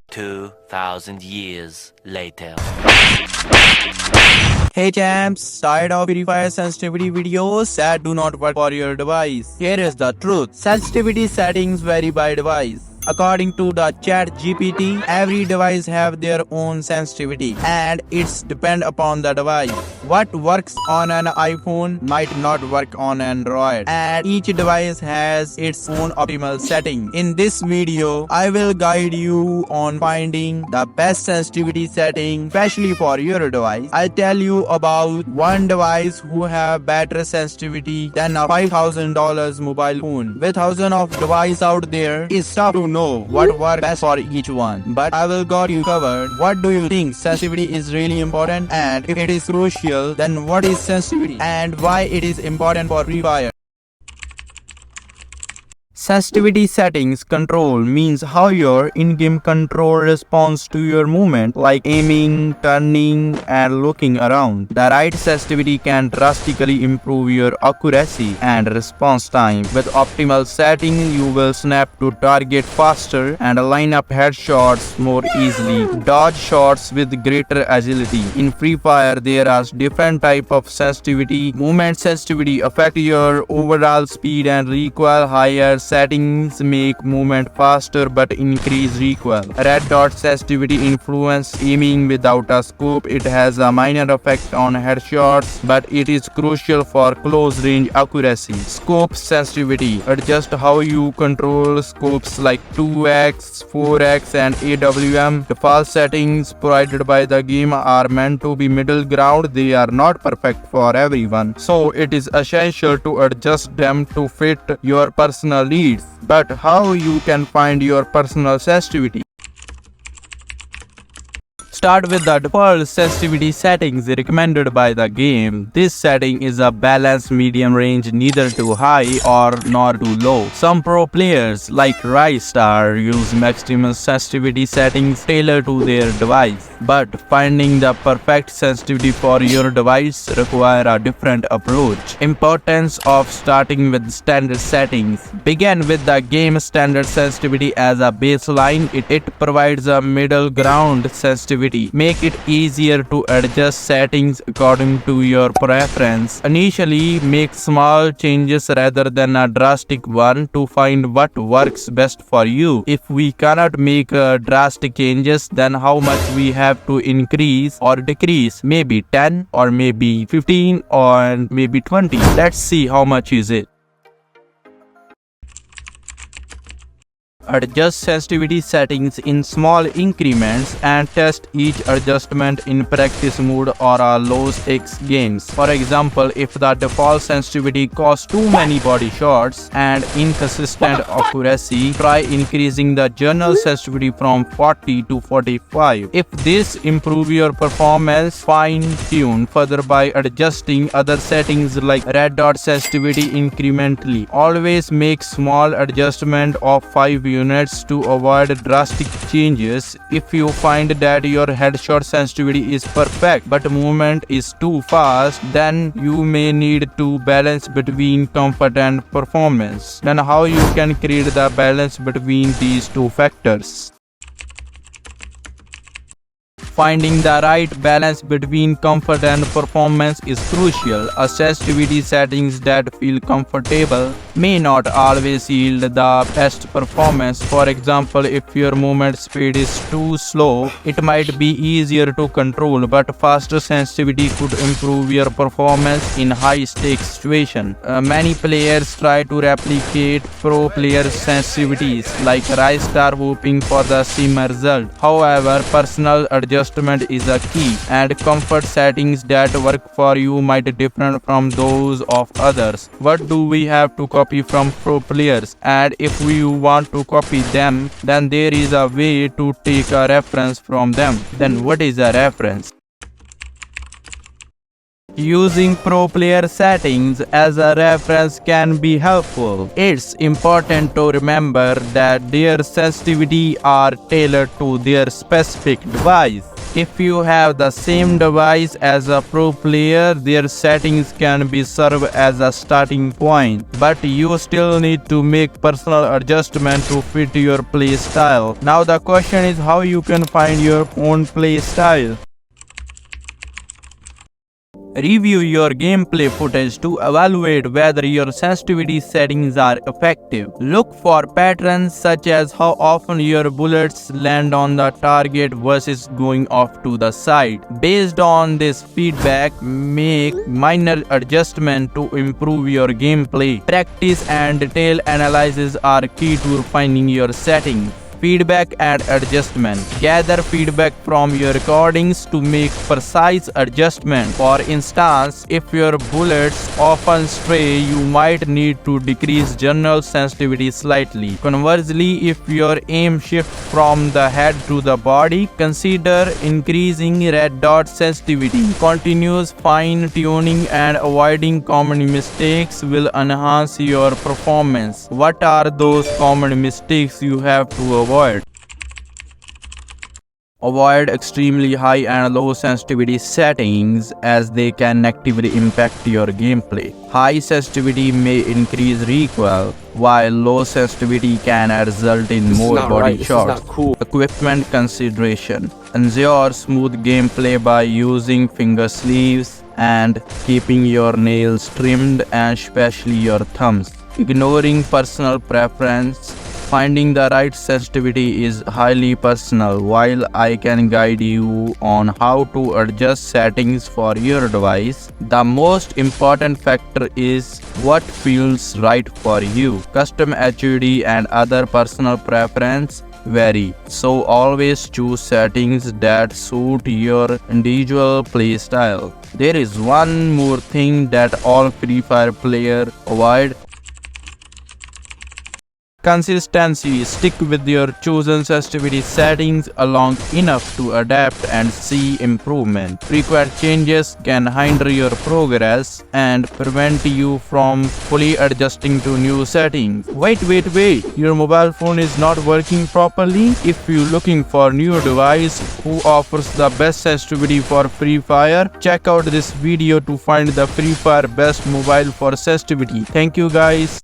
2,000 years later. Hey champs, tired of Free Fire sensitivity videos that do not work for your device? Here is the truth. Sensitivity settings vary by device. According to the ChatGPT, every device have their own sensitivity and it's depend upon the device. What works on an iPhone might not work on Android, and each device has its own optimal setting. In this video, I will guide you on finding the best sensitivity setting especially for your device. I'll tell you about one device who have better sensitivity than a $5,000 mobile phone. With thousands of devices out there, it's tough to know what works best for each one, but I will got you covered. What do you think? Sensitivity is really important, and if it is crucial, then what is sensitivity and why it is important for Free Fire? Sensitivity settings control means how your in-game control responds to your movement, like aiming, turning, and looking around. The right sensitivity can drastically improve your accuracy and response time. With optimal setting, you will snap to target faster and line up headshots more easily. Dodge shots with greater agility. In Free Fire, there are different types of sensitivity. Movement sensitivity affect your overall speed and recoil. Higher settings make movement faster but increase recoil. Red dot sensitivity influence aiming without a scope. It has a minor effect on headshots, but it is crucial for close range accuracy. Scope sensitivity adjust how you control scopes like 2x, 4x, and AWM. Default settings provided by the game are meant to be middle ground. They are not perfect for everyone, so it is essential to adjust them to fit your personal needs. But how you can find your personal sensitivity? Start with the default sensitivity settings recommended by the game. This setting is a balanced medium range, neither too high or nor too low. Some pro players like Rystar use maximum sensitivity settings tailored to their device, but finding the perfect sensitivity for your device require a different approach. Importance of starting with standard settings. Begin with the game standard sensitivity as a baseline. It provides a middle ground sensitivity. Make it easier to adjust settings according to your preference. Initially, make small changes rather than a drastic one to find what works best for you. If we cannot make drastic changes, then how much we have to increase or decrease? Maybe 10 or maybe 15 or maybe 20. Let's see how much is it. Adjust sensitivity settings in small increments and test each adjustment in practice mode or a low-stakes games. For example, if the default sensitivity causes too many body shots and inconsistent accuracy, try increasing the general sensitivity from 40 to 45. If this improves your performance, fine-tune further by adjusting other settings like red dot sensitivity incrementally. Always make small adjustment of 5 units to avoid drastic changes. If you find that your headshot sensitivity is perfect but movement is too fast, then you may need to balance between comfort and performance. Then how you can create the balance between these two factors? Finding the right balance between comfort and performance is crucial. A sensitivity settings that feel comfortable may not always yield the best performance. For example, if your movement speed is too slow, it might be easier to control, but faster sensitivity could improve your performance in high-stakes situations. Many players try to replicate pro player sensitivities like Rystar, hoping for the same result. However, personal adjustment is a key, and comfort settings that work for you might be different from those of others. What do we have to copy from pro players? And if we want to copy them, then there is a way to take a reference from them. Then what is a reference? Using pro player settings as a reference can be helpful. It's important to remember that their sensitivity are tailored to their specific device. If you have the same device as a pro player, their settings can be served as a starting point, but you still need to make personal adjustment to fit your play style. Now the question is how you can find your own play style. Review your gameplay footage to evaluate whether your sensitivity settings are effective. Look for patterns such as how often your bullets land on the target versus going off to the side. Based on this feedback, make minor adjustments to improve your gameplay. Practice and detailed analysis are key to refining your settings. Feedback and adjustment. Gather feedback from your recordings to make precise adjustments. For instance, if your bullets often stray, you might need to decrease general sensitivity slightly. Conversely, if your aim shifts from the head to the body, consider increasing red dot sensitivity. Continuous fine-tuning and avoiding common mistakes will enhance your performance. What are those common mistakes you have to avoid? Avoid extremely high and low sensitivity settings as they can negatively impact your gameplay. High sensitivity may increase recoil, while low sensitivity can result in more body shots. Equipment consideration. Ensure smooth gameplay by using finger sleeves and keeping your nails trimmed, and especially your thumbs. Ignoring personal preference. Finding the right sensitivity is highly personal. While I can guide you on how to adjust settings for your device, the most important factor is what feels right for you. Custom HUD and other personal preference vary, so always choose settings that suit your individual playstyle. There is one more thing that all Free Fire players avoid: consistency. Stick with your chosen sensitivity settings long enough to adapt and see improvement. Frequent changes can hinder your progress and prevent you from fully adjusting to new settings. Wait, your mobile phone is not working properly? If you're looking for a new device who offers the best sensitivity for Free Fire, check out this video to find the Free Fire best mobile for sensitivity. Thank you guys.